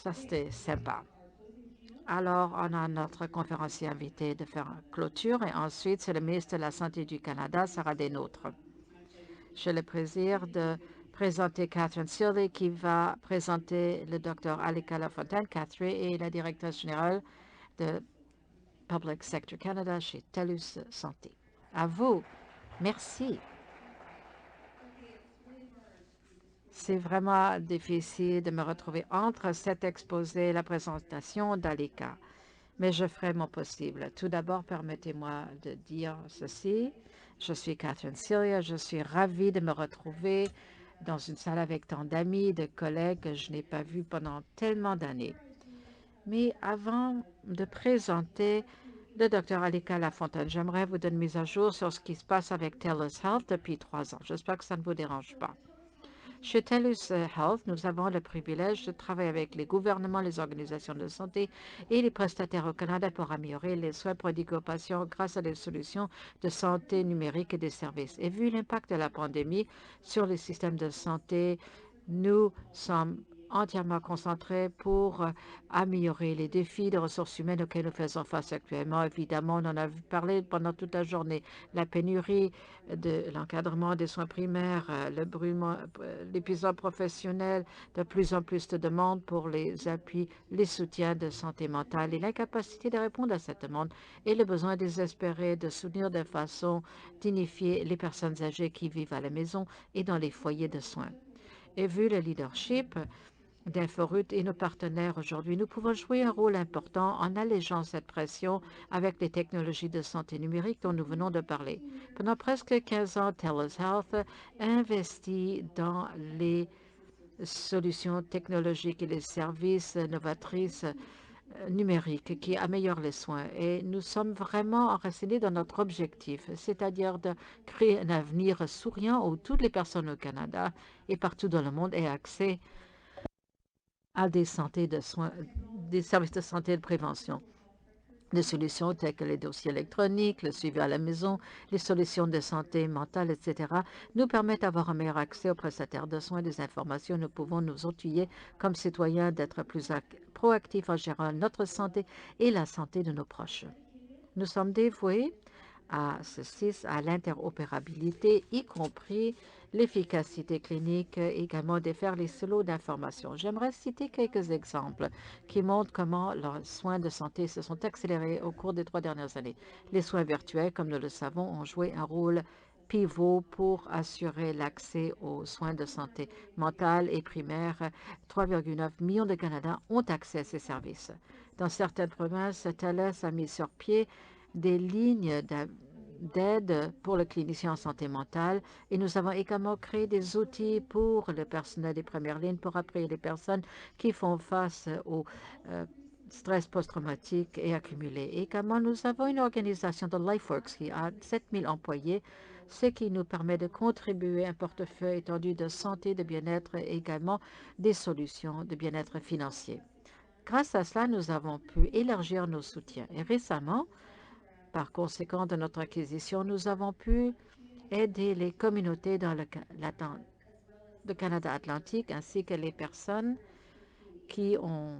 Ça, c'était sympa. Alors, on a notre conférencier invité de faire une clôture et ensuite, c'est le ministre de la Santé du Canada, Sarah Desnôtres. J'ai le plaisir de présenter Catherine Searle qui va présenter le docteur Alika Lafontaine. Catherine est la directrice générale de Public Sector Canada chez TELUS Santé. À vous. Merci. C'est vraiment difficile de me retrouver entre cet exposé et la présentation d'Alika, mais je ferai mon possible. Tout d'abord, permettez-moi de dire ceci. Je suis Catherine Searle. Je suis ravie de me retrouver dans une salle avec tant d'amis, de collègues que je n'ai pas vus pendant tellement d'années. Mais avant de présenter le docteur Alika Lafontaine, j'aimerais vous donner une mise à jour sur ce qui se passe avec TELUS Health depuis 3 ans. J'espère que ça ne vous dérange pas. Chez TELUS Health, nous avons le privilège de travailler avec les gouvernements, les organisations de santé et les prestataires au Canada pour améliorer les soins prodigués aux patients grâce à des solutions de santé numérique et des services. Et vu l'impact de la pandémie sur les systèmes de santé, nous sommes entièrement concentrés pour améliorer les défis de ressources humaines auxquels nous faisons face actuellement. Évidemment, on en a parlé pendant toute la journée. La pénurie de l'encadrement des soins primaires, l'épuisement professionnel, de plus en plus de demandes pour les appuis, les soutiens de santé mentale et l'incapacité de répondre à cette demande et le besoin désespéré de soutenir de façon dignifiée les personnes âgées qui vivent à la maison et dans les foyers de soins. Et vu le leadership d'Inforut et nos partenaires aujourd'hui, nous pouvons jouer un rôle important en allégeant cette pression avec les technologies de santé numérique dont nous venons de parler. Pendant presque 15 ans, TELUS Health investit dans les solutions technologiques et les services novatrices numériques qui améliorent les soins. Et nous sommes vraiment enracinés dans notre objectif, c'est-à-dire de créer un avenir souriant où toutes les personnes au Canada et partout dans le monde aient accès à des services de santé et de prévention. Des solutions telles que les dossiers électroniques, le suivi à la maison, les solutions de santé mentale, etc., nous permettent d'avoir un meilleur accès aux prestataires de soins et des informations. Nous pouvons nous outiller comme citoyens d'être plus proactifs en gérant notre santé et la santé de nos proches. Nous sommes dévoués à ceci, à l'interopérabilité, y compris l'efficacité clinique, également défaire les silos d'information. J'aimerais citer quelques exemples qui montrent comment leurs soins de santé se sont accélérés au cours des 3 dernières années. Les soins virtuels, comme nous le savons, ont joué un rôle pivot pour assurer l'accès aux soins de santé mentale et primaire. 3,9 millions de Canadiens ont accès à ces services. Dans certaines provinces, TELUS a mis sur pied des lignes d'aide pour le clinicien en santé mentale et nous avons également créé des outils pour le personnel des premières lignes pour appuyer les personnes qui font face au stress post-traumatique et accumulé. Et également, nous avons une organisation de LifeWorks qui a 7000 employés, ce qui nous permet de contribuer à un portefeuille étendu de santé, de bien-être et également des solutions de bien-être financier. Grâce à cela, nous avons pu élargir nos soutiens. Et récemment, par conséquent, de notre acquisition, nous avons pu aider les communautés dans le Canada atlantique ainsi que les personnes qui ont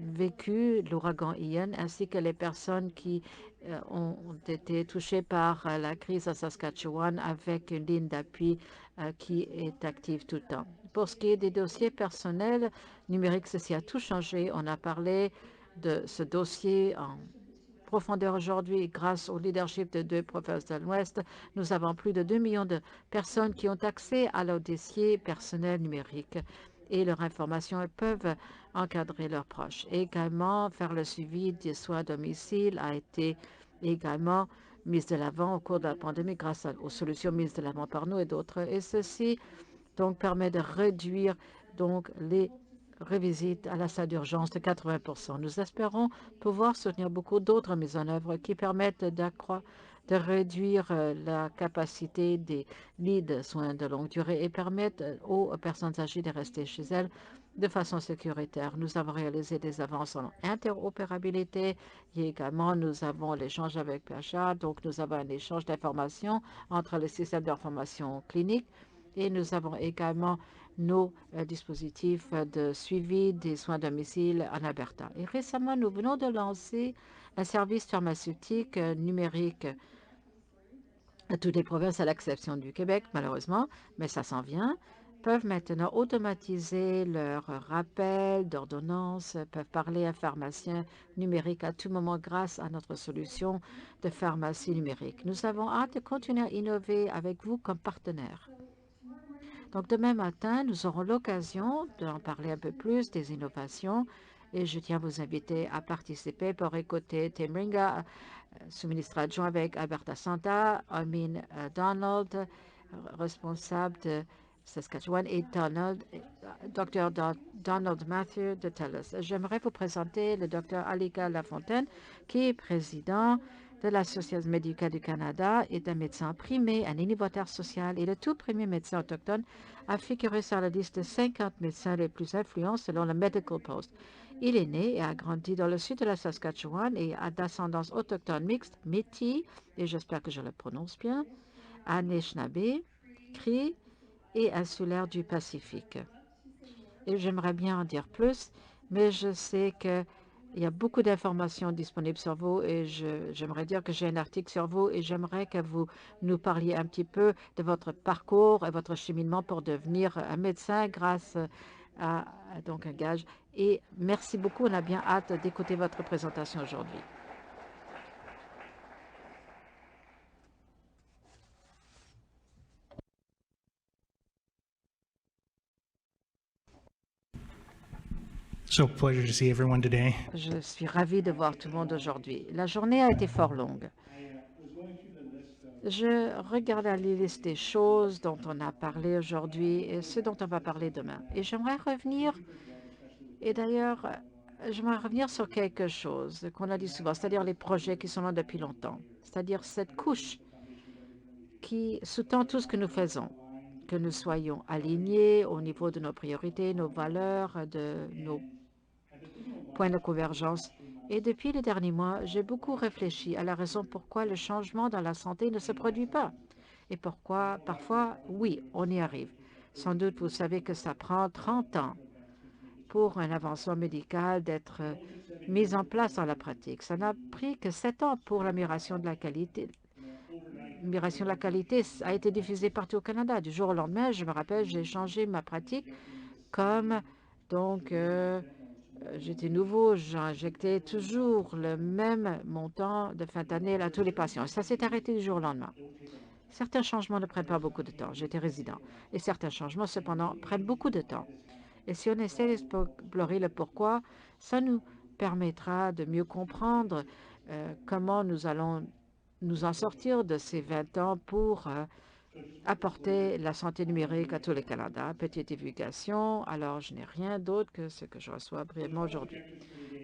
vécu l'ouragan Ian, ainsi que les personnes qui ont été touchées par la crise à Saskatchewan avec une ligne d'appui qui est active tout le temps. Pour ce qui est des dossiers personnels numériques, ceci a tout changé. On a parlé de ce dossier en profondeur aujourd'hui grâce au leadership de 2 provinces de l'Ouest. Nous avons plus de 2 millions de personnes qui ont accès à leur dossier personnel numérique et leurs informations peuvent encadrer leurs proches. Également, faire le suivi des soins à domicile a été également mise de l'avant au cours de la pandémie grâce aux solutions mises de l'avant par nous et d'autres. Et ceci donc permet de réduire donc les revisites à la salle d'urgence de 80 %. Nous espérons pouvoir soutenir beaucoup d'autres mises en œuvre qui permettent de réduire la capacité des lits de soins de longue durée et permettent aux personnes âgées de rester chez elles de façon sécuritaire. Nous avons réalisé des avances en interopérabilité et également nous avons l'échange avec PHA, donc nous avons un échange d'informations entre les systèmes d'information clinique Et nous avons également nos dispositifs de suivi des soins à domicile en Alberta. Et récemment, nous venons de lancer un service pharmaceutique numérique à toutes les provinces, à l'exception du Québec, malheureusement, mais ça s'en vient, peuvent maintenant automatiser leur rappel d'ordonnance, peuvent parler à un pharmacien numérique à tout moment grâce à notre solution de pharmacie numérique. Nous avons hâte de continuer à innover avec vous comme partenaire. Donc, demain matin, nous aurons l'occasion d'en parler un peu plus des innovations et je tiens à vous inviter à participer pour écouter Tim Ringa, sous-ministre adjoint avec Alberta Santa, Armin Donald, responsable de Saskatchewan, et Dr. Donald Matthew de TELUS. J'aimerais vous présenter le Dr. Alika Lafontaine, qui est président de l'Association médicale du Canada, est un médecin primé, un innovateur social et le tout premier médecin autochtone à figurer sur la liste de 50 médecins les plus influents selon le Medical Post. Il est né et a grandi dans le sud de la Saskatchewan et a d'ascendance autochtone mixte, Métis, et j'espère que je le prononce bien, Anishinaabe, Cri et insulaire du Pacifique. Et j'aimerais bien en dire plus, mais je sais qu'il y a beaucoup d'informations disponibles sur vous et j'aimerais dire que j'ai un article sur vous et j'aimerais que vous nous parliez un petit peu de votre parcours et votre cheminement pour devenir un médecin grâce à donc un gage. Et merci beaucoup, on a bien hâte d'écouter votre présentation aujourd'hui. So pleasure to see everyone today. Je suis ravie de voir tout le monde aujourd'hui. La journée a été fort longue. Je regarde la liste des choses dont on a parlé aujourd'hui et ce dont on va parler demain. Et j'aimerais revenir, et d'ailleurs, j'aimerais revenir sur quelque chose qu'on a dit souvent, c'est-à-dire les projets qui sont là depuis longtemps, c'est-à-dire cette couche qui sous-tend tout ce que nous faisons, que nous soyons alignés au niveau de nos priorités, nos valeurs, de nos points de convergence. Et depuis les derniers mois, j'ai beaucoup réfléchi à la raison pourquoi le changement dans la santé ne se produit pas et pourquoi, parfois, oui, on y arrive. Sans doute, vous savez que ça prend 30 ans pour un avancement médical d'être mis en place dans la pratique. Ça n'a pris que 7 ans pour l'amélioration de la qualité. L'amélioration de la qualité a été diffusée partout au Canada. Du jour au lendemain, je me rappelle, j'ai changé ma pratique comme donc j'étais nouveau, j'injectais toujours le même montant de fin d'année à tous les patients. Ça s'est arrêté du jour au lendemain. Certains changements ne prennent pas beaucoup de temps. J'étais résident. Et certains changements, cependant, prennent beaucoup de temps. Et si on essaie d'explorer le pourquoi, ça nous permettra de mieux comprendre comment nous allons nous en sortir de ces 20 ans pour apporter la santé numérique à tout le Canada. Petite divulgation, alors je n'ai rien d'autre que ce que je reçois brièvement aujourd'hui.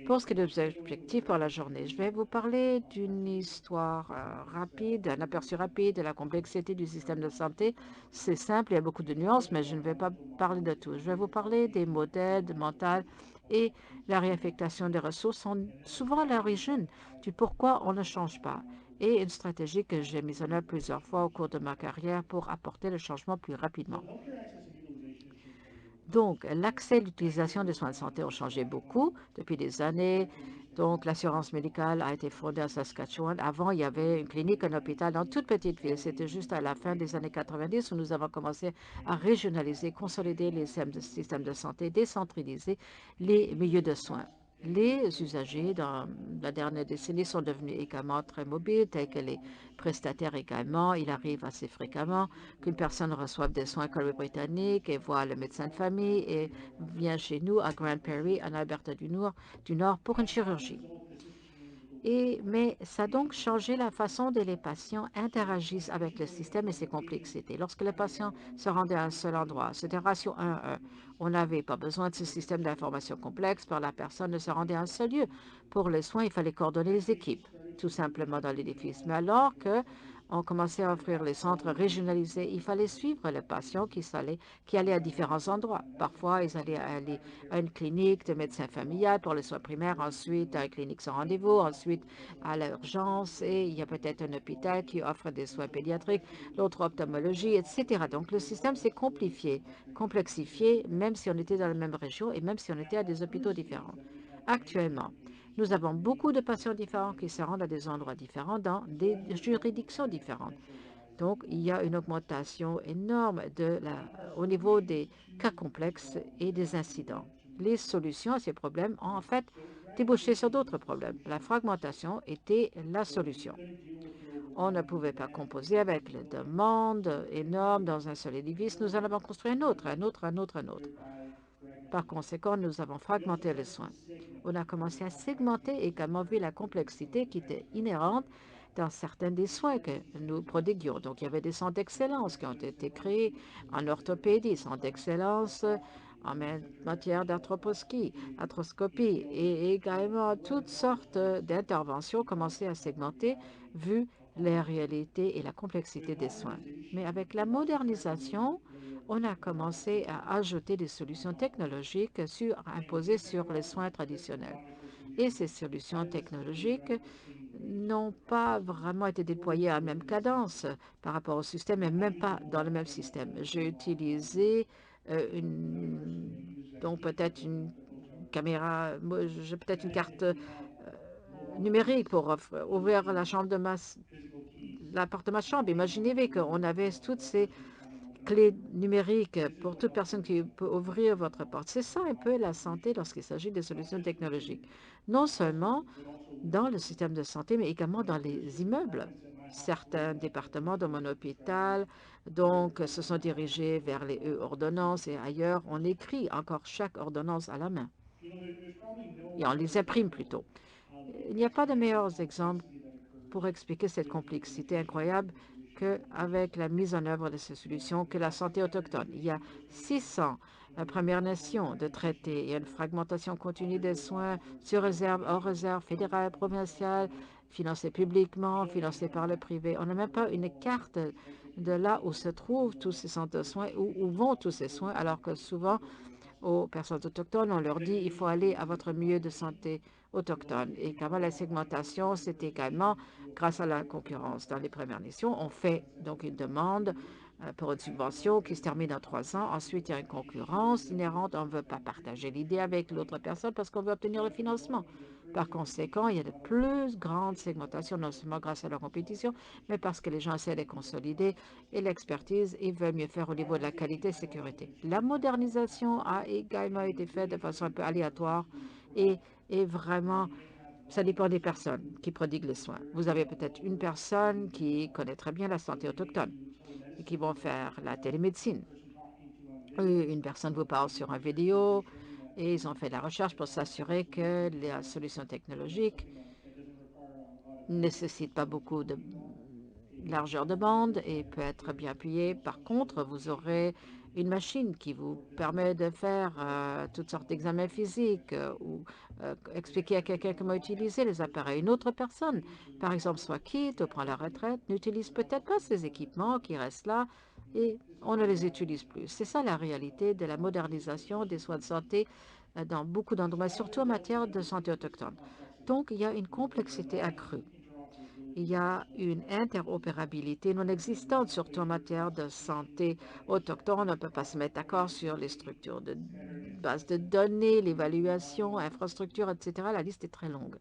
Pour ce qui est des objectifs pour la journée, je vais vous parler d'une histoire rapide, un aperçu rapide de la complexité du système de santé. C'est simple, il y a beaucoup de nuances, mais je ne vais pas parler de tout. Je vais vous parler des modèles de mental et la réaffectation des ressources sont souvent à l'origine du pourquoi on ne change pas et une stratégie que j'ai mise en œuvre plusieurs fois au cours de ma carrière pour apporter le changement plus rapidement. Donc, l'accès et l'utilisation des soins de santé ont changé beaucoup depuis des années. Donc, l'assurance médicale a été fondée à Saskatchewan. Avant, il y avait une clinique, un hôpital dans toute petite ville. C'était juste à la fin des années 90 où nous avons commencé à régionaliser, consolider les systèmes de santé, décentraliser les milieux de soins. Les usagers, dans la dernière décennie, sont devenus également très mobiles, tels que les prestataires également. Il arrive assez fréquemment qu'une personne reçoive des soins colombie-britanniques et voit le médecin de famille et vient chez nous à Grand Prairie, en Alberta du Nord, pour une chirurgie. Mais ça a donc changé la façon dont les patients interagissent avec le système et ses complexités. Lorsque le patient se rendait à un seul endroit, c'était un ratio 1-1. On n'avait pas besoin de ce système d'information complexe, car la personne ne se rendait à un seul lieu. Pour les soins, il fallait coordonner les équipes, tout simplement dans l'édifice. Mais alors que On commençait à offrir les centres régionalisés. Il fallait suivre les patients qui allaient à différents endroits. Parfois, ils allaient aller à une clinique de médecin familial pour les soins primaires, ensuite à une clinique sans rendez-vous, ensuite à l'urgence, et il y a peut-être un hôpital qui offre des soins pédiatriques, l'autre ophtalmologie, etc. Donc, le système s'est complexifié, même si on était dans la même région et même si on était à des hôpitaux différents. Actuellement, nous avons beaucoup de patients différents qui se rendent à des endroits différents dans des juridictions différentes. Donc, il y a une augmentation énorme au niveau des cas complexes et des incidents. Les solutions à ces problèmes ont en fait débouché sur d'autres problèmes. La fragmentation était la solution. On ne pouvait pas composer avec les demandes énormes dans un seul édifice. Nous en avons construit un autre, un autre, un autre, un autre. Par conséquent, nous avons fragmenté les soins. On a commencé à segmenter et également vu la complexité qui était inhérente dans certains des soins que nous prodiguions. Donc, il y avait des centres d'excellence qui ont été créés en orthopédie, centres d'excellence en matière d'arthroscopie et également toutes sortes d'interventions commençaient à segmenter vu les réalités et la complexité des soins. Mais avec la modernisation, on a commencé à ajouter des solutions technologiques imposées sur les soins traditionnels. Et ces solutions technologiques n'ont pas vraiment été déployées à la même cadence par rapport au système et même pas dans le même système. J'ai utilisé donc peut-être une caméra, j'ai peut-être une carte numérique pour ouvrir la chambre la porte de ma chambre. Imaginez qu'on avait toutes ces clé numérique pour toute personne qui peut ouvrir votre porte. C'est ça un peu la santé lorsqu'il s'agit des solutions technologiques. Non seulement dans le système de santé, mais également dans les immeubles. Certains départements de mon hôpital donc se sont dirigés vers les e-ordonnances et ailleurs, on écrit encore chaque ordonnance à la main et on les imprime plutôt. Il n'y a pas de meilleurs exemples pour expliquer cette complexité incroyable qu'avec la mise en œuvre de ces solutions que la santé autochtone. Il y a 600 Premières Nations de traités et une fragmentation continue des soins sur réserve, hors réserve, fédérale, provinciale, financée publiquement, financée par le privé. On n'a même pas une carte de là où se trouvent tous ces centres de soins, où vont tous ces soins, alors que souvent, aux personnes autochtones, on leur dit il faut aller à votre milieu de santé autochtone. Et qu'avant la segmentation, c'est également grâce à la concurrence. Dans les Premières Nations, on fait donc une demande pour une subvention qui se termine en 3 ans. Ensuite, il y a une concurrence inhérente. On ne veut pas partager l'idée avec l'autre personne parce qu'on veut obtenir le financement. Par conséquent, il y a de plus grandes segmentations, non seulement grâce à la compétition, mais parce que les gens essaient de consolider et l'expertise et veulent mieux faire au niveau de la qualité et sécurité. La modernisation a également été faite de façon un peu aléatoire et vraiment, ça dépend des personnes qui prodiguent les soins. Vous avez peut-être une personne qui connaît très bien la santé autochtone et qui vont faire la télémédecine. Une personne vous parle sur une vidéo et ils ont fait de la recherche pour s'assurer que la solution technologique ne nécessite pas beaucoup de largeur de bande et peut être bien appuyée. Par contre, vous aurez une machine qui vous permet de faire toutes sortes d'examens physiques ou expliquer à quelqu'un comment utiliser les appareils. Une autre personne, par exemple, soit quitte ou prend la retraite, n'utilise peut-être pas ces équipements qui restent là et on ne les utilise plus. C'est ça la réalité de la modernisation des soins de santé dans beaucoup d'endroits, surtout en matière de santé autochtone. Donc, il y a une complexité accrue. Il y a une interopérabilité non existante, surtout en matière de santé autochtone. On ne peut pas se mettre d'accord sur les structures de base de données, l'évaluation, infrastructure, etc. La liste est très longue.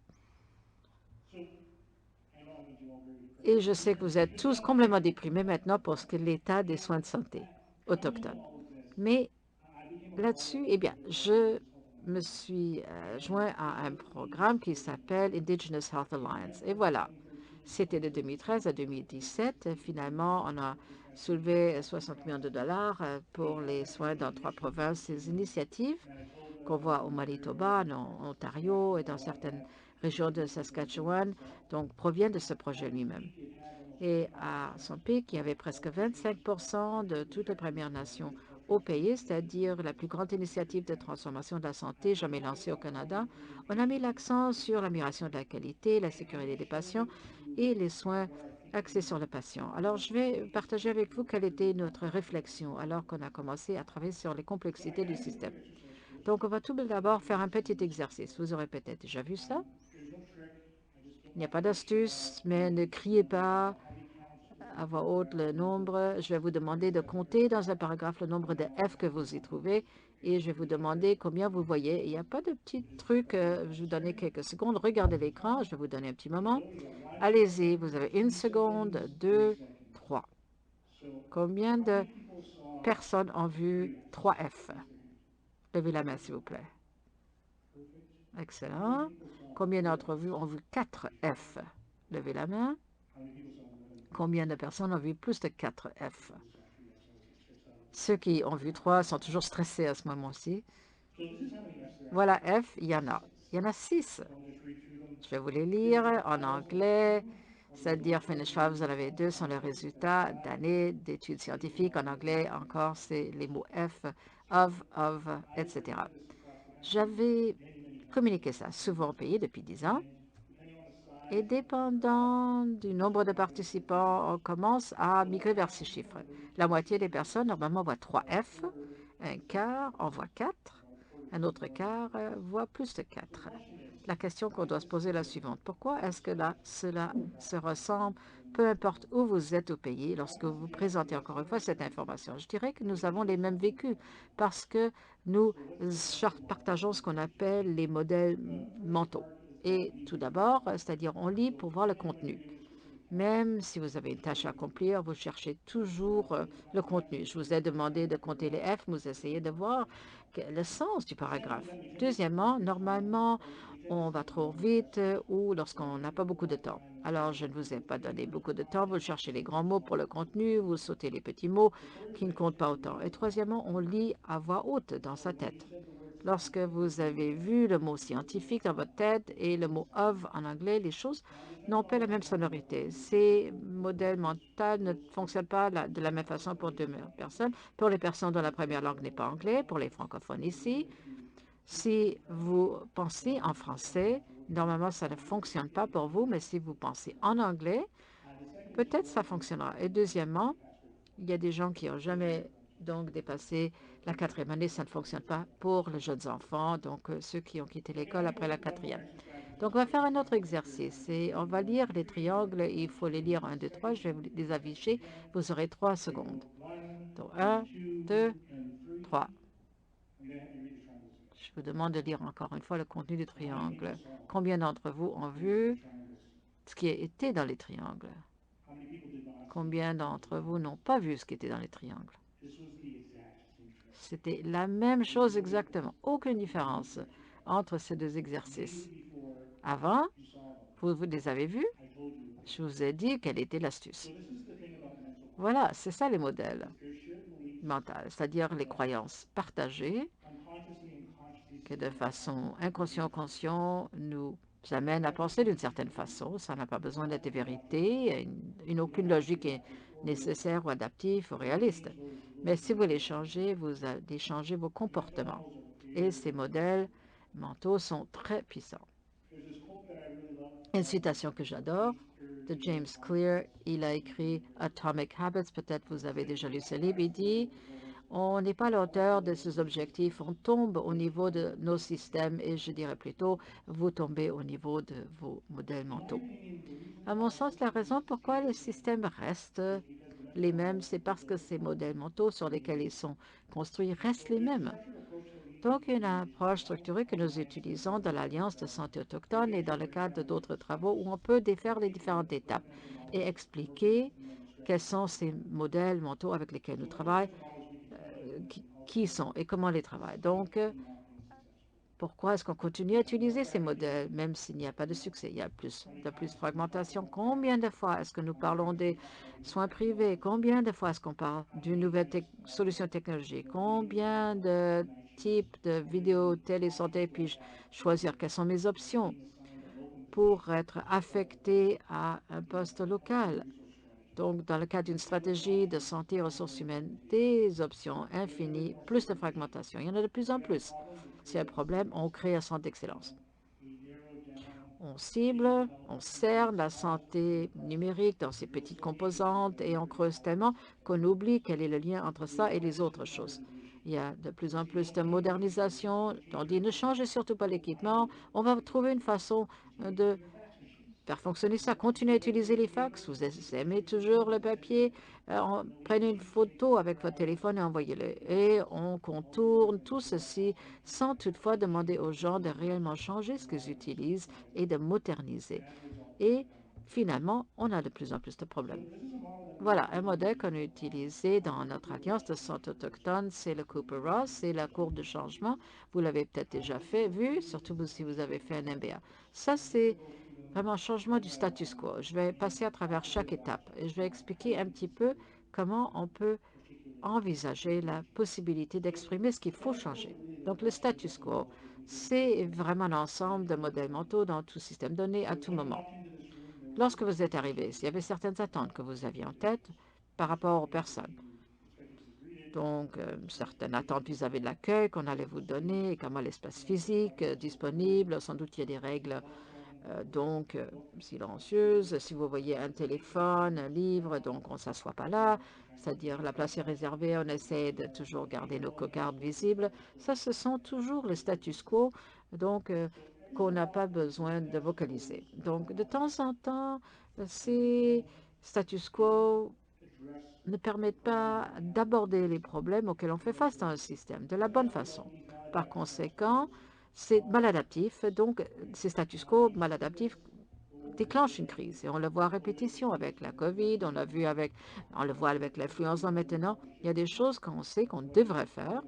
Et je sais que vous êtes tous complètement déprimés maintenant pour ce que l'état des soins de santé autochtones. Mais là-dessus, eh bien, je me suis joint à un programme qui s'appelle Indigenous Health Alliance. Et voilà, c'était de 2013 à 2017. Finalement, on a soulevé 60 millions de dollars pour les soins dans 3 provinces. Ces initiatives qu'on voit au Manitoba, en Ontario et dans certaines régions de Saskatchewan, donc proviennent de ce projet lui-même. Et à son pic, il y avait presque 25 de toutes les Premières Nations au pays, c'est-à-dire la plus grande initiative de transformation de la santé jamais lancée au Canada. On a mis l'accent sur l'amélioration de la qualité, la sécurité des patients et les soins axé sur le patient. Alors, je vais partager avec vous quelle était notre réflexion alors qu'on a commencé à travailler sur les complexités du système. Donc, on va tout d'abord faire un petit exercice. Vous aurez peut-être déjà vu ça. Il n'y a pas d'astuce, mais ne criez pas à voix haute le nombre. Je vais vous demander de compter dans un paragraphe le nombre de F que vous y trouvez et je vais vous demander combien vous voyez. Il n'y a pas de petit truc. Je vais vous donner quelques secondes. Regardez l'écran. Je vais vous donner un petit moment. Allez-y. Vous avez 1 seconde, 2, 3. Combien de personnes ont vu 3 F? Levez la main, s'il vous plaît. Excellent. Combien d'entre vous ont vu 4 F? Levez la main. Combien de personnes ont vu plus de 4 F? Ceux qui ont vu 3 sont toujours stressés à ce moment-ci. Voilà F, il y en a. Il y en a 6. Je vais vous les lire en anglais. C'est-à-dire, Finish 5, vous en avez 2, sont les résultats d'années d'études scientifiques. En anglais, encore, c'est les mots F, of, etc. J'avais communiqué ça souvent au pays depuis 10 ans. Et dépendant du nombre de participants, on commence à migrer vers ces chiffres. La moitié des personnes, normalement, voient 3 F. Un quart en voit 4. Un autre quart voit plus de 4. La question qu'on doit se poser est la suivante. Pourquoi est-ce que là, cela se ressemble, peu importe où vous êtes au pays, lorsque vous présentez encore une fois cette information? Je dirais que nous avons les mêmes vécus parce que nous partageons ce qu'on appelle les modèles mentaux. Et tout d'abord, c'est-à-dire on lit pour voir le contenu. Même si vous avez une tâche à accomplir, vous cherchez toujours le contenu. Je vous ai demandé de compter les F, vous essayez de voir le sens du paragraphe. Deuxièmement, normalement, on va trop vite ou lorsqu'on n'a pas beaucoup de temps. Alors, je ne vous ai pas donné beaucoup de temps. Vous cherchez les grands mots pour le contenu, vous sautez les petits mots qui ne comptent pas autant. Et troisièmement, on lit à voix haute dans sa tête. Lorsque vous avez vu le mot scientifique dans votre tête et le mot of en anglais, les choses n'ont pas la même sonorité. Ces modèles mentaux ne fonctionnent pas de la même façon pour deux personnes. Pour les personnes dont la première langue n'est pas anglais, pour les francophones ici, si vous pensez en français, normalement, ça ne fonctionne pas pour vous, mais si vous pensez en anglais, peut-être ça fonctionnera. Et deuxièmement, il y a des gens qui n'ont jamais donc dépassé la 4e année, ça ne fonctionne pas pour les jeunes enfants, donc ceux qui ont quitté l'école après la 4e. Donc, on va faire un autre exercice et on va lire les triangles. Il faut les lire 1, 2, 3. Je vais vous les afficher. Vous aurez 3 secondes. Donc, 1, 2, 3. Je vous demande de lire encore une fois le contenu du triangle. Combien d'entre vous ont vu ce qui était dans les triangles? Combien d'entre vous n'ont pas vu ce qui était dans les triangles? C'était la même chose exactement. Aucune différence entre ces deux exercices. Avant, vous les avez vus? Je vous ai dit quelle était l'astuce. Voilà, c'est ça les modèles mentaux, c'est-à-dire les croyances partagées que de façon inconscient-conscient nous amènent à penser d'une certaine façon. Ça n'a pas besoin d'être vérité, aucune logique est nécessaire ou adaptive ou réaliste. Mais si vous les changez, vous allez changer vos comportements. Et ces modèles mentaux sont très puissants. Une citation que j'adore de James Clear, il a écrit Atomic Habits, peut-être vous avez déjà lu ce livre, il dit on n'est pas à la hauteur de ces objectifs, on tombe au niveau de nos systèmes et je dirais plutôt vous tombez au niveau de vos modèles mentaux. À mon sens, la raison pourquoi les systèmes restent les mêmes, c'est parce que ces modèles mentaux sur lesquels ils sont construits restent les mêmes. Donc, une approche structurée que nous utilisons dans l'Alliance de santé autochtone et dans le cadre d'autres travaux où on peut défaire les différentes étapes et expliquer quels sont ces modèles mentaux avec lesquels nous travaillons, qui sont et comment les travaillent. Donc, pourquoi est-ce qu'on continue à utiliser ces modèles, même s'il n'y a pas de succès? Il y a plus de fragmentation. Combien de fois est-ce que nous parlons des soins privés? Combien de fois est-ce qu'on parle d'une nouvelle solution technologique? Combien de types de vidéos télésanté puis-je choisir? Quelles sont mes options pour être affecté à un poste local? Donc, dans le cadre d'une stratégie de santé et ressources humaines, des options infinies, plus de fragmentation. Il y en a de plus en plus. C'est un problème, on crée un centre d'excellence. On cible, on cerne la santé numérique dans ses petites composantes et on creuse tellement qu'on oublie quel est le lien entre ça et les autres choses. Il y a de plus en plus de modernisation. On dit ne changez surtout pas l'équipement. On va trouver une façon de faire fonctionner ça. Continuez à utiliser les fax. Vous aimez toujours le papier. Prenez une photo avec votre téléphone et envoyez-le. Et on contourne tout ceci sans toutefois demander aux gens de réellement changer ce qu'ils utilisent et de moderniser. Et finalement, on a de plus en plus de problèmes. Voilà, un modèle qu'on a utilisé dans notre alliance de centres autochtones, c'est le Cooper Ross, c'est la courbe de changement. Vous l'avez peut-être déjà vu, surtout si vous avez fait un MBA. Ça, c'est vraiment un changement du status quo. Je vais passer à travers chaque étape et je vais expliquer un petit peu comment on peut envisager la possibilité d'exprimer ce qu'il faut changer. Donc, le status quo, c'est vraiment un ensemble de modèles mentaux dans tout système donné à tout moment. Lorsque vous êtes arrivé, il y avait certaines attentes que vous aviez en tête par rapport aux personnes. Donc, certaines attentes vis-à-vis de l'accueil qu'on allait vous donner, comment l'espace physique disponible, sans doute il y a des règles silencieuses. Si vous voyez un téléphone, un livre, donc on ne s'assoit pas là, c'est-à-dire la place est réservée, on essaie de toujours garder nos cocardes visibles. Ça, ce sont toujours le status quo, donc qu'on n'a pas besoin de vocaliser. Donc, de temps en temps, ces status quo ne permettent pas d'aborder les problèmes auxquels on fait face dans le système de la bonne façon. Par conséquent, c'est maladaptif. Donc, ces status quo maladaptifs déclenchent une crise. Et on le voit à répétition avec la COVID, on le voit avec l'influenza maintenant. Il y a des choses qu'on sait qu'on devrait faire.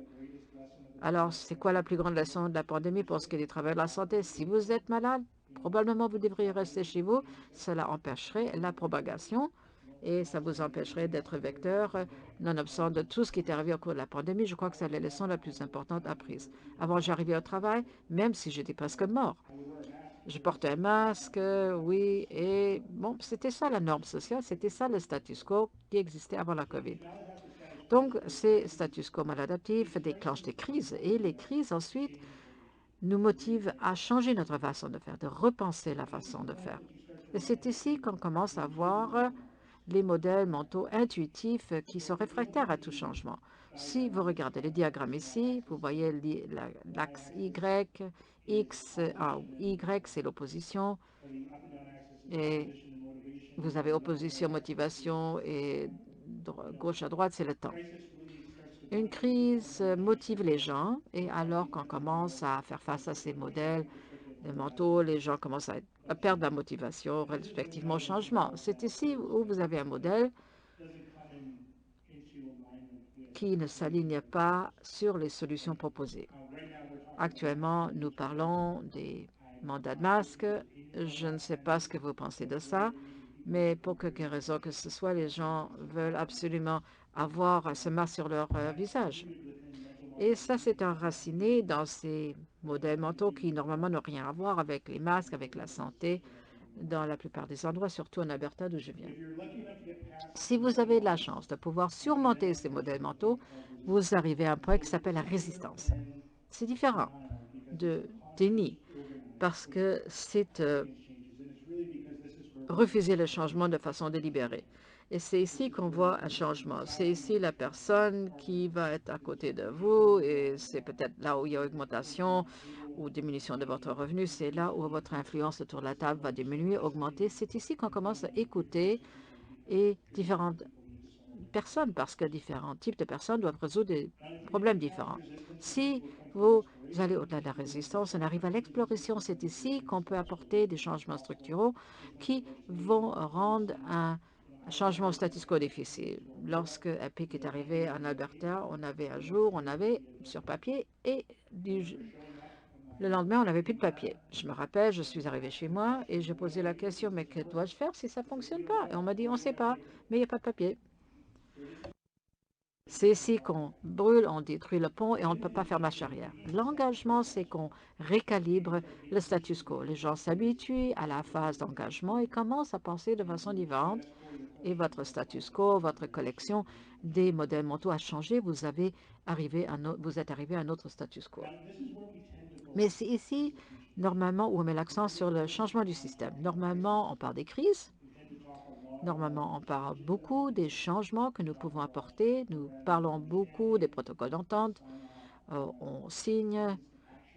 Alors, c'est quoi la plus grande leçon de la pandémie pour ce qui est des travailleurs de la santé? Si vous êtes malade, probablement vous devriez rester chez vous. Cela empêcherait la propagation et ça vous empêcherait d'être vecteur, nonobstant de tout ce qui est arrivé au cours de la pandémie. Je crois que c'est la leçon la plus importante apprise. Avant, j'arrivais au travail, même si j'étais presque mort. Je portais un masque, oui, et bon, c'était ça la norme sociale, c'était ça le status quo qui existait avant la COVID. Donc, ces status quo maladaptifs déclenchent des crises et les crises ensuite nous motivent à changer notre façon de faire, de repenser la façon de faire. Et c'est ici qu'on commence à voir les modèles mentaux intuitifs qui sont réfractaires à tout changement. Si vous regardez le diagramme ici, vous voyez l'axe Y, X, Y, c'est l'opposition, et vous avez opposition, motivation, et gauche à droite, c'est le temps. Une crise motive les gens, et alors qu'on commence à faire face à ces modèles mentaux, les gens commencent à perdre la motivation, respectivement au changement. C'est ici où vous avez un modèle qui ne s'aligne pas sur les solutions proposées. Actuellement, nous parlons des mandats de masque. Je ne sais pas ce que vous pensez de ça, mais pour quelque raison que ce soit, les gens veulent absolument avoir ce masque sur leur visage. Et ça, c'est enraciné dans ces modèles mentaux qui, normalement, n'ont rien à voir avec les masques, avec la santé, dans la plupart des endroits, surtout en Alberta, d'où je viens. Si vous avez la chance de pouvoir surmonter ces modèles mentaux, vous arrivez à un point qui s'appelle la résistance. C'est différent de déni parce que c'est refuser le changement de façon délibérée. Et c'est ici qu'on voit un changement. C'est ici la personne qui va être à côté de vous et c'est peut-être là où il y a augmentation ou diminution de votre revenu. C'est là où votre influence autour de la table va diminuer, augmenter. C'est ici qu'on commence à écouter et différentes personnes parce que différents types de personnes doivent résoudre des problèmes différents. Si vous allez au-delà de la résistance, on arrive à l'exploration. C'est ici qu'on peut apporter des changements structuraux qui vont rendre un changement au status quo difficile. Lorsque EPIC est arrivé en Alberta, on avait un jour, on avait sur papier et le lendemain, on n'avait plus de papier. Je me rappelle, je suis arrivée chez moi et j'ai posé la question, mais que dois-je faire si ça ne fonctionne pas? Et on m'a dit, on ne sait pas, mais il n'y a pas de papier. C'est ici qu'on brûle, on détruit le pont et on ne peut pas faire marche arrière. L'engagement, c'est qu'on récalibre le status quo. Les gens s'habituent à la phase d'engagement et commencent à penser de façon différente. Et votre status quo, votre collection des modèles mentaux a changé. Vous êtes arrivé à un autre status quo. Mais c'est ici, Normalement, où on met l'accent sur le changement du système. Normalement, on parle des crises. Normalement, on parle beaucoup des changements que nous pouvons apporter. Nous parlons beaucoup des protocoles d'entente. On signe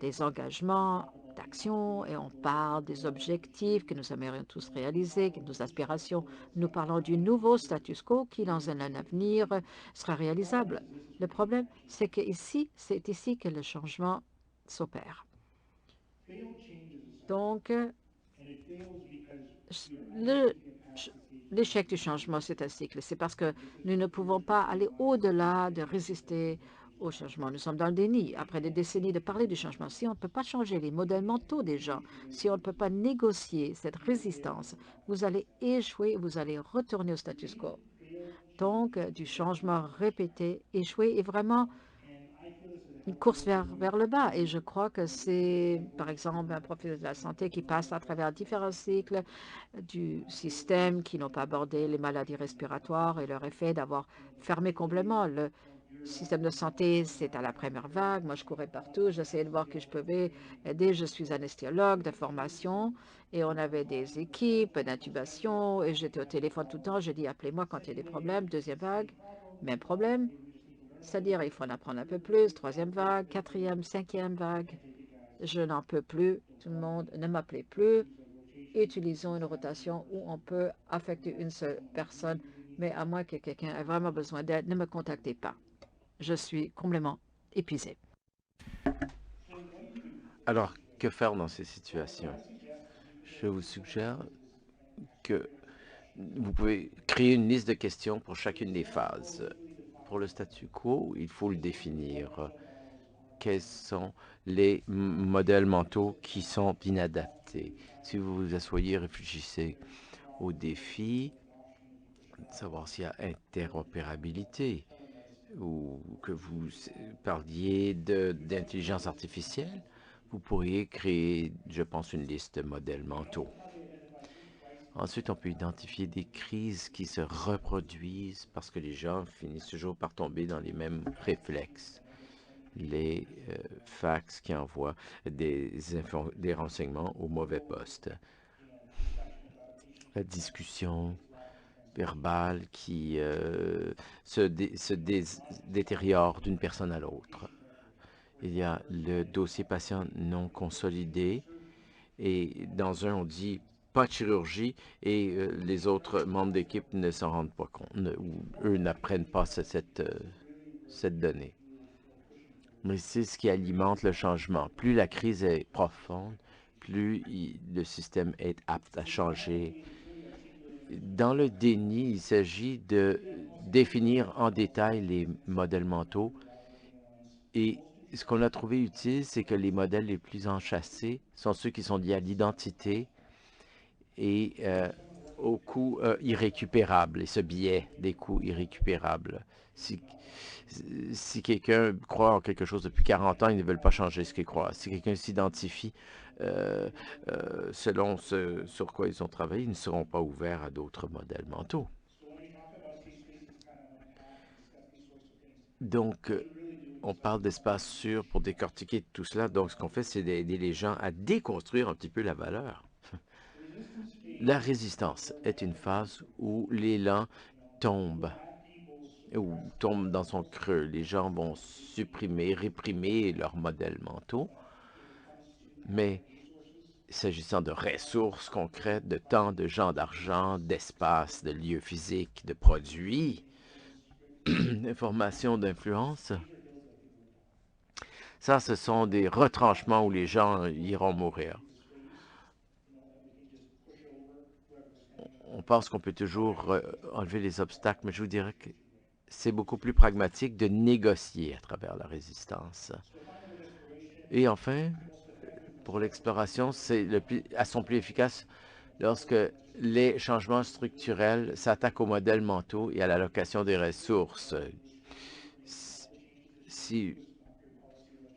des engagements d'action et on parle des objectifs que nous aimerions tous réaliser, que nos aspirations. Nous parlons du nouveau status quo qui, dans un avenir, sera réalisable. Le problème, c'est c'est ici que le changement s'opère. Donc, le- l'échec du changement, c'est un cycle. C'est parce que nous ne pouvons pas aller au-delà de résister au changement. Nous sommes dans le déni. Après des décennies de parler du changement, si on ne peut pas changer les modèles mentaux des gens, si on ne peut pas négocier cette résistance, vous allez échouer, vous allez retourner au status quo. Donc, du changement répété, échouer est vraiment une course vers le bas. Et je crois que c'est, par exemple, un professionnel de la santé qui passe à travers différents cycles du système, qui n'ont pas abordé les maladies respiratoires et leur effet d'avoir fermé complètement le système de santé. C'est à la première vague. Moi, je courais partout. J'essayais de voir qui je pouvais aider. Je suis anesthésiologue de formation et on avait des équipes d'intubation et j'étais au téléphone tout le temps. Je dis, appelez-moi quand il y a des problèmes. Deuxième vague, même problème. C'est-à-dire, il faut en apprendre un peu plus. Troisième vague, quatrième, cinquième vague. Je n'en peux plus. Tout le monde ne m'appelait plus. Utilisons une rotation où on peut affecter une seule personne, mais à moins que quelqu'un ait vraiment besoin d'aide, ne me contactez pas. Je suis complètement épuisé. Alors, que faire dans ces situations? Je vous suggère que vous pouvez créer une liste de questions pour chacune des phases. Pour le statu quo, il faut le définir. Quels sont les modèles mentaux qui sont inadaptés? Si vous vous asseyez, réfléchissez au défi, savoir s'il y a interopérabilité ou que vous parliez d'intelligence artificielle, vous pourriez créer, je pense, une liste de modèles mentaux. Ensuite, on peut identifier des crises qui se reproduisent parce que les gens finissent toujours par tomber dans les mêmes réflexes. Les fax qui envoient des renseignements au mauvais poste. La discussion verbale qui se détériore d'une personne à l'autre. Il y a le dossier patient non consolidé et dans un, on dit pas de chirurgie et les autres membres d'équipe ne s'en rendent pas compte ou eux n'apprennent pas cette donnée. Mais c'est ce qui alimente le changement. Plus la crise est profonde, plus le système est apte à changer. Dans le déni, il s'agit de définir en détail les modèles mentaux et ce qu'on a trouvé utile, c'est que les modèles les plus enchâssés sont ceux qui sont liés à l'identité et aux coûts irrécupérables, et ce biais des coûts irrécupérables. Si quelqu'un croit en quelque chose depuis 40 ans, ils ne veulent pas changer ce qu'il croit. Si quelqu'un s'identifie selon ce sur quoi ils ont travaillé, ils ne seront pas ouverts à d'autres modèles mentaux. Donc, on parle d'espace sûr pour décortiquer tout cela. Donc, ce qu'on fait, c'est d'aider les gens à déconstruire un petit peu la valeur. La résistance est une phase où l'élan tombe ou tombe dans son creux. Les gens vont supprimer, réprimer leurs modèles mentaux. Mais s'agissant de ressources concrètes, de temps, de gens, d'argent, d'espace, de lieux physiques, de produits, d'informations, d'influence, ça, ce sont des retranchements où les gens iront mourir. On pense qu'on peut toujours enlever les obstacles, mais je vous dirais que c'est beaucoup plus pragmatique de négocier à travers la résistance. Et enfin, pour l'exploration, c'est à son plus efficace lorsque les changements structurels s'attaquent aux modèles mentaux et à l'allocation des ressources. Si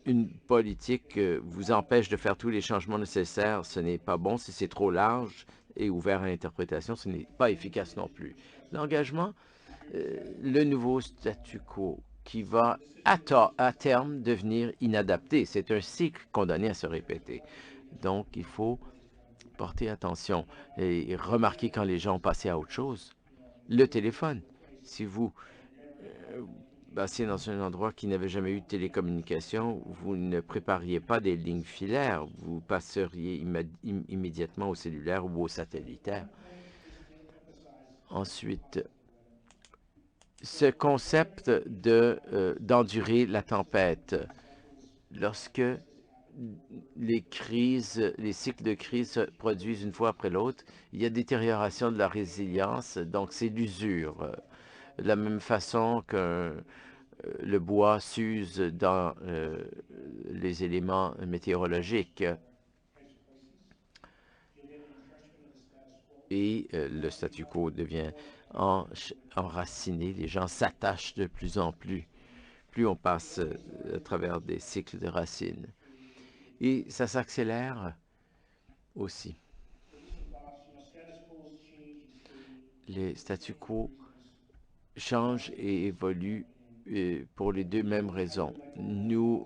une politique vous empêche de faire tous les changements nécessaires, ce n'est pas bon. Si c'est trop large et ouvert à l'interprétation, ce n'est pas efficace non plus. L'engagement, le nouveau statu quo qui va à terme devenir inadapté. C'est un cycle condamné à se répéter. Donc, il faut porter attention et remarquer quand les gens ont passé à autre chose. Le téléphone. Si vous passiez dans un endroit qui n'avait jamais eu de télécommunication, vous ne prépariez pas des lignes filaires, vous passeriez immédiatement au cellulaire ou au satellitaire. Ensuite, ce concept d'endurer la tempête, lorsque les cycles de crise se produisent une fois après l'autre, il y a détérioration de la résilience, donc c'est l'usure. De la même façon que le bois s'use dans les éléments météorologiques et le statu quo devient enraciné. Les gens s'attachent de plus en plus, plus on passe à travers des cycles de racines. Et ça s'accélère aussi. Les statu quo changent et évoluent pour les deux mêmes raisons. Nous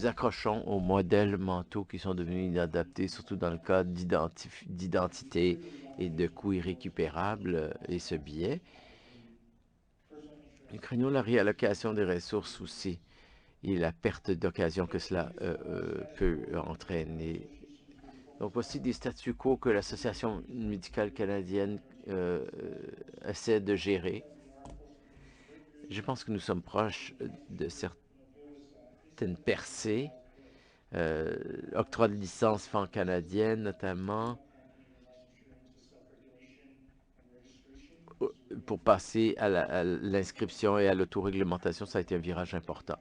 accrochons aux modèles mentaux qui sont devenus inadaptés, surtout dans le cas d'identité et de coûts irrécupérables et ce biais. Nous craignons la réallocation des ressources aussi et la perte d'occasion que cela peut entraîner. Donc, voici des statu quo que l'Association médicale canadienne essaie de gérer. Je pense que nous sommes proches de certaines percées, octroi de licence pan-canadienne notamment, pour passer à l'inscription et à l'autoréglementation. Ça a été un virage important.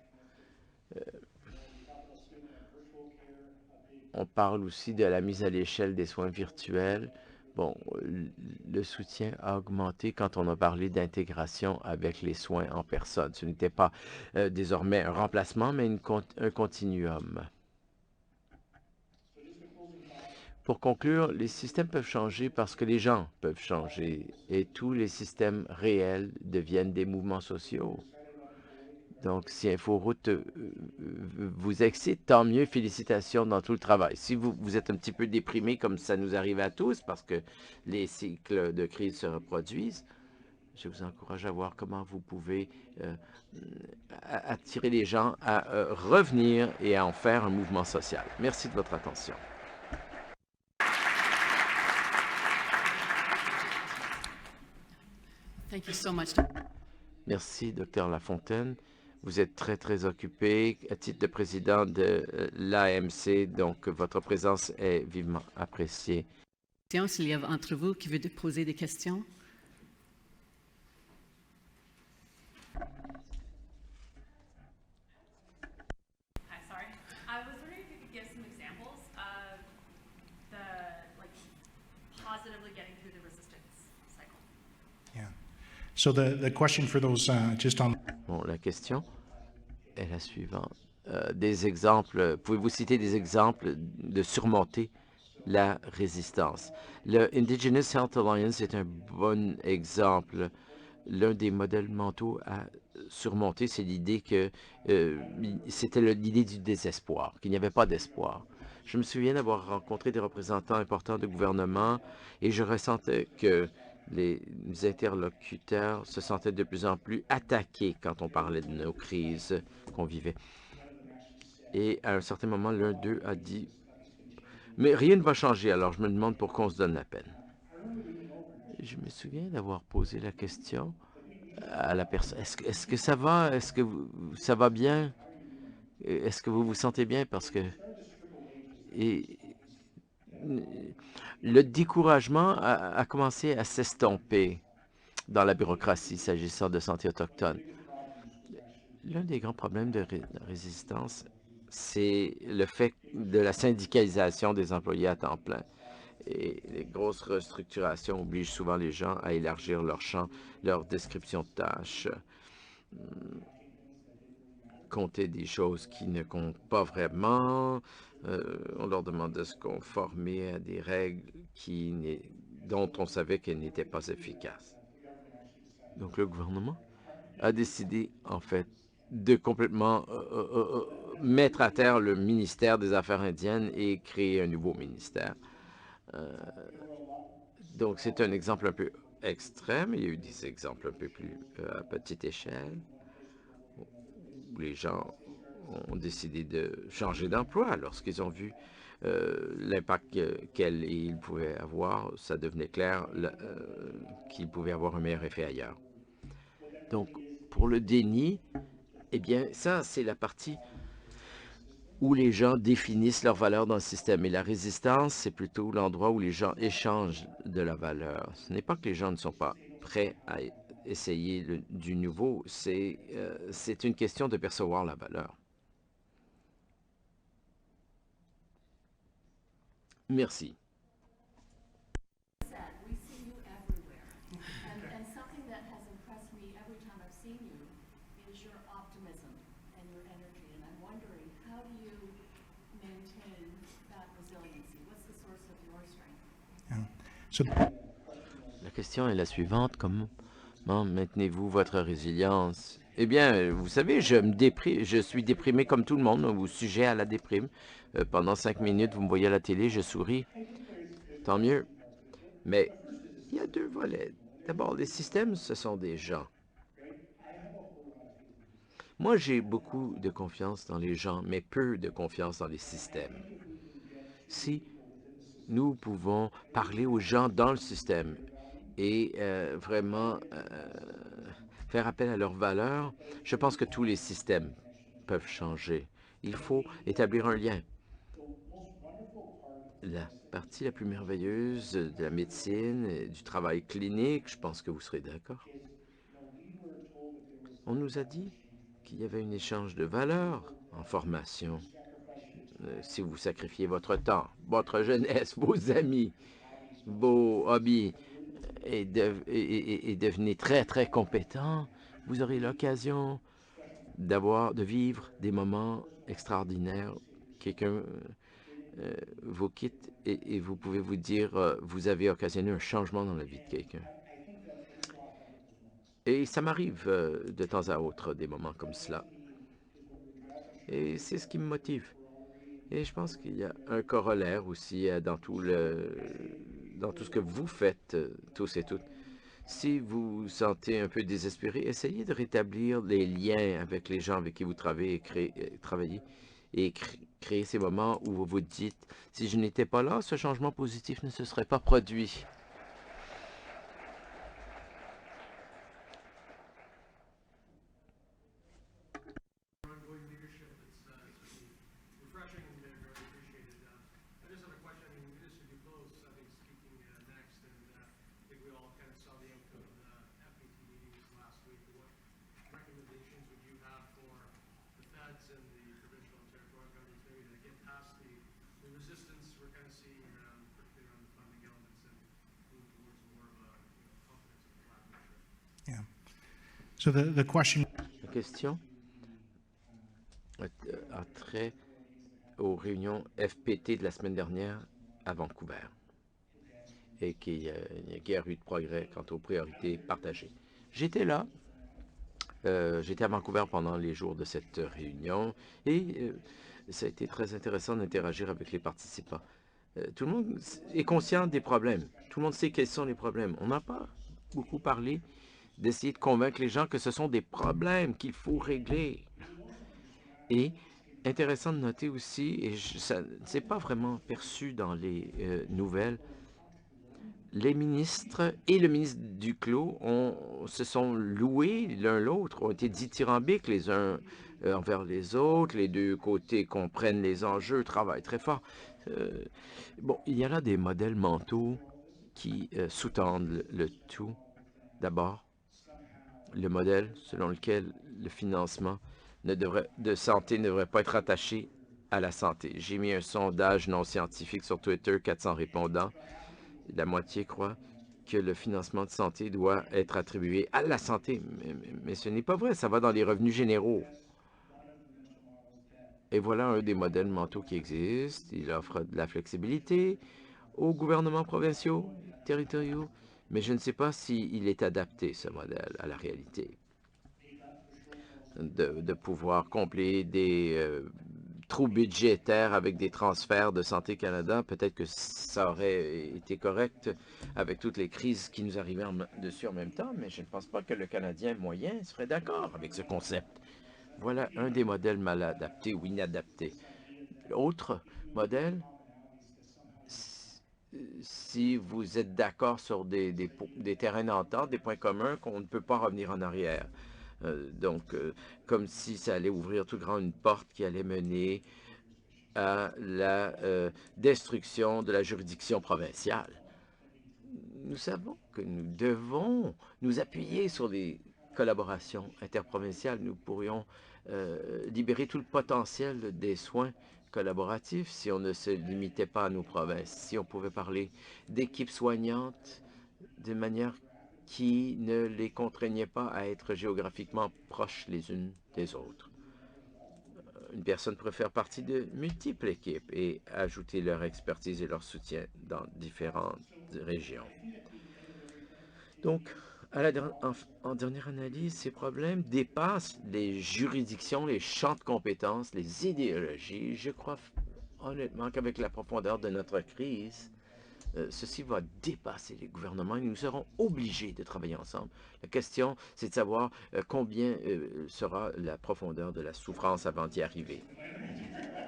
On parle aussi de la mise à l'échelle des soins virtuels. Bon, le soutien a augmenté quand on a parlé d'intégration avec les soins en personne. Ce n'était pas désormais un remplacement, mais un continuum. Pour conclure, les systèmes peuvent changer parce que les gens peuvent changer et tous les systèmes réels deviennent des mouvements sociaux. Donc, si InfoRoute vous excite, tant mieux, félicitations dans tout le travail. Si vous êtes un petit peu déprimé, comme ça nous arrive à tous, parce que les cycles de crise se reproduisent, je vous encourage à voir comment vous pouvez attirer les gens à revenir et à en faire un mouvement social. Merci de votre attention. Thank you so much. Merci, Dr. Lafontaine. Vous êtes très, très occupé à titre de président de l'AMC, donc votre présence est vivement appréciée. S'il y a entre vous qui veut poser des questions. Hi, sorry. I was wondering if you could give some examples of positively getting through the resistance cycle. Yeah. So the question for those just on. Bon, la question est la suivante. Des exemples, pouvez-vous citer des exemples de surmonter la résistance? Le Indigenous Health Alliance est un bon exemple. L'un des modèles mentaux à surmonter, c'est l'idée que c'était l'idée du désespoir, qu'il n'y avait pas d'espoir. Je me souviens d'avoir rencontré des représentants importants de gouvernement et je ressentais que les interlocuteurs se sentaient de plus en plus attaqués quand on parlait de nos crises qu'on vivait. Et à un certain moment, l'un d'eux a dit « Mais rien ne va changer, alors je me demande pourquoi on se donne la peine. » Je me souviens d'avoir posé la question à la personne. Est-ce que ça va? Est-ce que ça va bien? Est-ce que vous vous sentez bien? Parce que le découragement a commencé à s'estomper dans la bureaucratie s'agissant de santé autochtone. L'un des grands problèmes de résistance, c'est le fait de la syndicalisation des employés à temps plein. Et les grosses restructurations obligent souvent les gens à élargir leur champ, leur description de tâches, compter des choses qui ne comptent pas vraiment. On leur demande de se conformer à des règles dont on savait qu'elles n'étaient pas efficaces. Donc le gouvernement a décidé, en fait, de complètement mettre à terre le ministère des Affaires indiennes et créer un nouveau ministère. Donc, c'est un exemple un peu extrême. Il y a eu des exemples un peu plus à petite échelle où les gens ont décidé de changer d'emploi lorsqu'ils ont vu l'impact qu'ils pouvaient avoir. Ça devenait clair qu'ils pouvaient avoir un meilleur effet ailleurs. Donc, pour le déni, eh bien, ça, c'est la partie où les gens définissent leurs valeurs dans le système. Et la résistance, c'est plutôt l'endroit où les gens échangent de la valeur. Ce n'est pas que les gens ne sont pas prêts à essayer du nouveau, c'est une question de percevoir la valeur. Merci. We see you everywhere. And something that has impressed me every time I've seen you is your optimism and your energy. And I'm wondering, how do you maintain that resiliency? What's the source of your strength? So La question est la suivante. Comment maintenez-vous votre résilience? Eh bien, vous savez, je suis déprimé comme tout le monde, ou sujet à la déprime. Pendant 5 minutes, vous me voyez à la télé, je souris. Tant mieux. Mais il y a deux volets. D'abord, les systèmes, ce sont des gens. Moi, j'ai beaucoup de confiance dans les gens, mais peu de confiance dans les systèmes. Si nous pouvons parler aux gens dans le système et vraiment faire appel à leurs valeurs, je pense que tous les systèmes peuvent changer. Il faut établir un lien. La partie la plus merveilleuse de la médecine et du travail clinique, je pense que vous serez d'accord. On nous a dit qu'il y avait un échange de valeurs en formation. Si vous sacrifiez votre temps, votre jeunesse, vos amis, vos hobbies et devenez très, très compétent, vous aurez l'occasion de vivre des moments extraordinaires. Quelqu'un vous quitte et vous pouvez vous dire, vous avez occasionné un changement dans la vie de quelqu'un. Et ça m'arrive de temps à autre, des moments comme cela. Et c'est ce qui me motive. Et je pense qu'il y a un corollaire aussi dans tout ce que vous faites, tous et toutes. Si vous vous sentez un peu désespéré, essayez de rétablir les liens avec les gens avec qui vous travaillez et créer ces moments où vous vous dites, si je n'étais pas là, ce changement positif ne se serait pas produit. So the question. La question a trait aux réunions FPT de la semaine dernière à Vancouver et qu'il y a eu de progrès quant aux priorités partagées. J'étais là. J'étais à Vancouver pendant les jours de cette réunion et ça a été très intéressant d'interagir avec les participants. Tout le monde est conscient des problèmes. Tout le monde sait quels sont les problèmes. On n'a pas beaucoup parlé d'essayer de convaincre les gens que ce sont des problèmes qu'il faut régler. Et intéressant de noter aussi, et ça ne s'est pas vraiment perçu dans les nouvelles, les ministres et le ministre Duclos se sont loués l'un l'autre, ont été dithyrambiques les uns envers les autres, les deux côtés comprennent les enjeux, travaillent très fort. Bon, il y a là des modèles mentaux qui sous-tendent le tout. D'abord, le modèle selon lequel le financement de santé ne devrait pas être attaché à la santé. J'ai mis un sondage non scientifique sur Twitter, 400 répondants. La moitié croit que le financement de santé doit être attribué à la santé. Mais ce n'est pas vrai, ça va dans les revenus généraux. Et voilà un des modèles mentaux qui existent. Il offre de la flexibilité aux gouvernements provinciaux, territoriaux, mais je ne sais pas s'il est adapté, ce modèle, à la réalité. De pouvoir combler des trou budgétaire avec des transferts de Santé Canada, peut-être que ça aurait été correct avec toutes les crises qui nous arrivaient dessus en même temps, mais je ne pense pas que le Canadien moyen serait d'accord avec ce concept. Voilà un des modèles mal adaptés ou inadaptés. L'autre modèle, si vous êtes d'accord sur des terrains d'entente, des points communs, qu'on ne peut pas revenir en arrière. Comme si ça allait ouvrir tout grand une porte qui allait mener à la destruction de la juridiction provinciale. Nous savons que nous devons nous appuyer sur des collaborations interprovinciales. Nous pourrions libérer tout le potentiel des soins collaboratifs si on ne se limitait pas à nos provinces, si on pouvait parler d'équipes soignantes de manière qui ne les contraignait pas à être géographiquement proches les unes des autres. Une personne pourrait faire partie de multiples équipes et ajouter leur expertise et leur soutien dans différentes régions. Donc, en dernière analyse, ces problèmes dépassent les juridictions, les champs de compétences, les idéologies. Je crois honnêtement qu'avec la profondeur de notre crise, ceci va dépasser les gouvernements et nous serons obligés de travailler ensemble. La question, c'est de savoir combien sera la profondeur de la souffrance avant d'y arriver.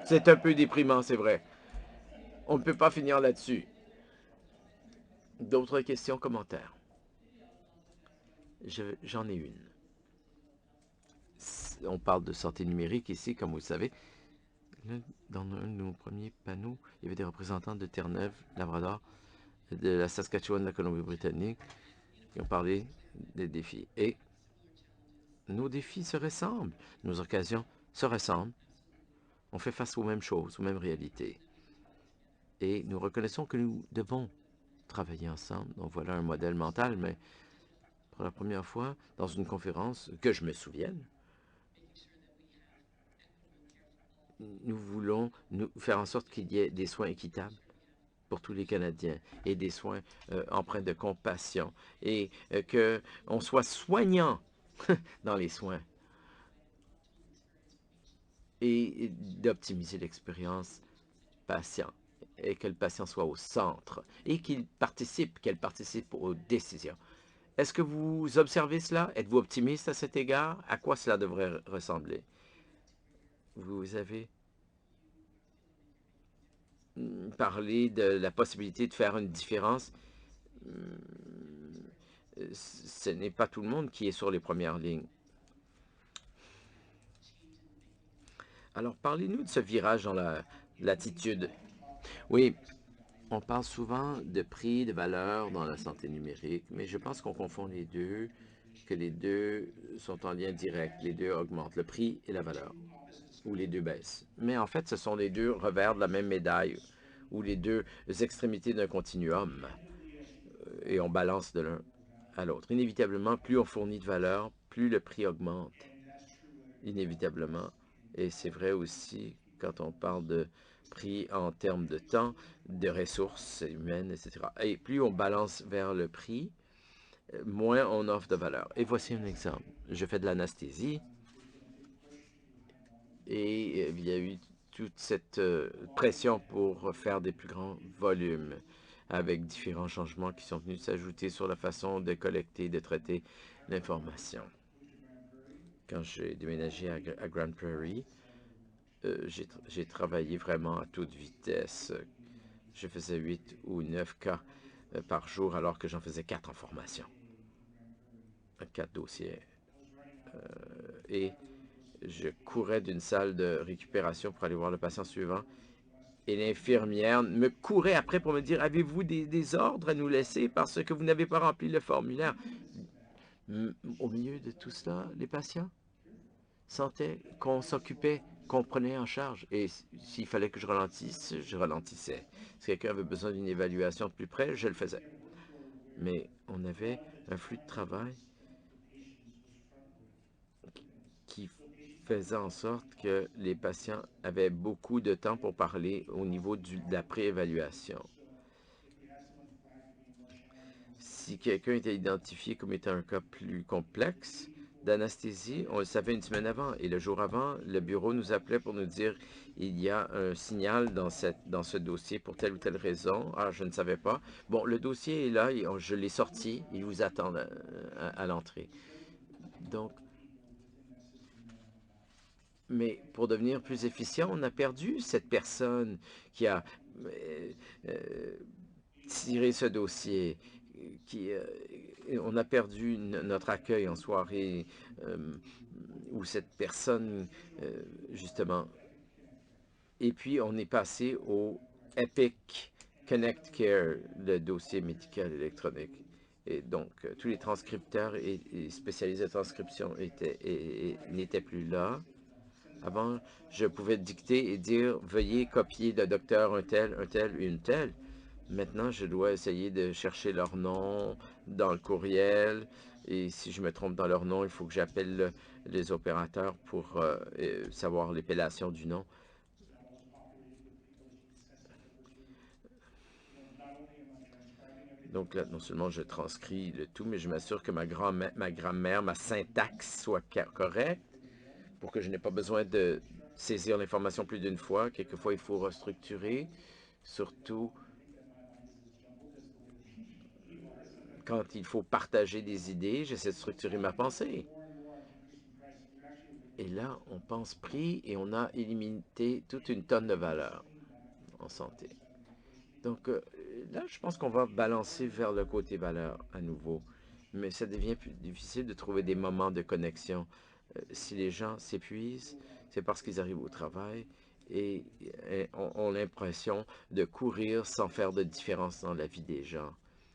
C'est un peu déprimant, c'est vrai. On ne peut pas finir là-dessus. D'autres questions, commentaires? J'en ai une. On parle de santé numérique ici, comme vous le savez. Dans un de nos premiers panneaux, il y avait des représentants de Terre-Neuve, Labrador, de la Saskatchewan, de la Colombie-Britannique, qui ont parlé des défis. Et nos défis se ressemblent, nos occasions se ressemblent. On fait face aux mêmes choses, aux mêmes réalités. Et nous reconnaissons que nous devons travailler ensemble. Donc voilà un modèle mental, mais pour la première fois, dans une conférence, que je me souvienne, nous voulons faire en sorte qu'il y ait des soins équitables pour tous les Canadiens et des soins empreints de compassion et qu'on soit soignant dans les soins et d'optimiser l'expérience patient et que le patient soit au centre et qu'elle participe aux décisions. Est-ce que vous observez cela? Êtes-vous optimiste à cet égard? À quoi cela devrait ressembler? Vous avez parlé de la possibilité de faire une différence. Ce n'est pas tout le monde qui est sur les premières lignes. Alors, parlez-nous de ce virage dans l'attitude. Oui, on parle souvent de prix, de valeur dans la santé numérique, mais je pense qu'on confond les deux, que les deux sont en lien direct. Les deux augmentent, le prix et la valeur, ou les deux baissent. Mais en fait, ce sont les deux revers de la même médaille, ou les deux extrémités d'un continuum, et on balance de l'un à l'autre. Inévitablement, plus on fournit de valeur, plus le prix augmente. Inévitablement. Et c'est vrai aussi quand on parle de prix en termes de temps, de ressources humaines, etc. Et plus on balance vers le prix, moins on offre de valeur. Et voici un exemple. Je fais de l'anesthésie et il y a eu toute cette pression pour faire des plus grands volumes avec différents changements qui sont venus s'ajouter sur la façon de collecter, de traiter l'information. Quand j'ai déménagé à Grand Prairie, j'ai travaillé vraiment à toute vitesse. Je faisais 8 ou 9 cas par jour alors que j'en faisais 4 en formation. 4 dossiers. Et je courais d'une salle de récupération pour aller voir le patient suivant. Et l'infirmière me courait après pour me dire « Avez-vous des ordres à nous laisser parce que vous n'avez pas rempli le formulaire? » Au milieu de tout cela, les patients sentaient qu'on s'occupait, qu'on prenait en charge. Et s'il fallait que je ralentisse, je ralentissais. Si quelqu'un avait besoin d'une évaluation de plus près, je le faisais. Mais on avait un flux de travail qui faisait en sorte que les patients avaient beaucoup de temps pour parler au niveau de la préévaluation. Si quelqu'un était identifié comme étant un cas plus complexe, d'anesthésie, on le savait une semaine avant. Et le jour avant, le bureau nous appelait pour nous dire il y a un signal dans ce dossier pour telle ou telle raison. Ah, je ne savais pas. Bon, le dossier est là, je l'ai sorti. Il vous attend à l'entrée. Donc, mais pour devenir plus efficient, on a perdu cette personne qui a tiré ce dossier, on a perdu notre accueil en soirée où cette personne, justement, et puis on est passé au Epic Connect Care, le dossier médical électronique. Et donc, tous les transcripteurs et spécialisés de transcription n'étaient plus là. Avant, je pouvais dicter et dire « Veuillez copier le docteur un tel, une telle ». Maintenant, je dois essayer de chercher leur nom dans le courriel. Et si je me trompe dans leur nom, il faut que j'appelle les opérateurs pour savoir l'épellation du nom. Donc là, non seulement je transcris le tout, mais je m'assure que ma grammaire, ma syntaxe soit correcte pour que je n'ai pas besoin de saisir l'information plus d'une fois. Quelquefois, il faut restructurer, surtout quand il faut partager des idées. J'essaie de structurer ma pensée. Et là, on pense prix et on a éliminé toute une tonne de valeur en santé. Donc là, je pense qu'on va balancer vers le côté valeur à nouveau. Mais ça devient plus difficile de trouver des moments de connexion. Si les gens s'épuisent, c'est parce qu'ils arrivent au travail et ont l'impression de courir sans faire de différence dans la vie des gens.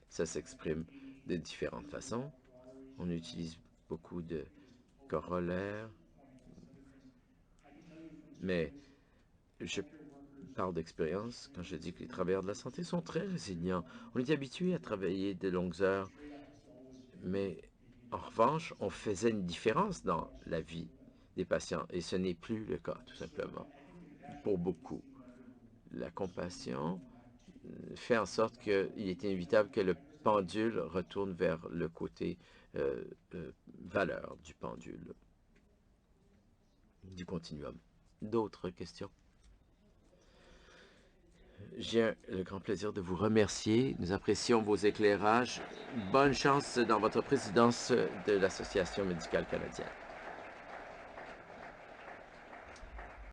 Ça s'exprime de différentes façons. On utilise beaucoup de corollaires, mais je parle d'expérience quand je dis que les travailleurs de la santé sont très résilients. On est habitué à travailler de longues heures, mais en revanche, on faisait une différence dans la vie des patients et ce n'est plus le cas, tout simplement, pour beaucoup. La compassion fait en sorte qu'il est inévitable que le pendule retourne vers le côté valeur du pendule, du continuum. D'autres questions? J'ai le grand plaisir de vous remercier. Nous apprécions vos éclairages. Bonne chance dans votre présidence de l'Association médicale canadienne.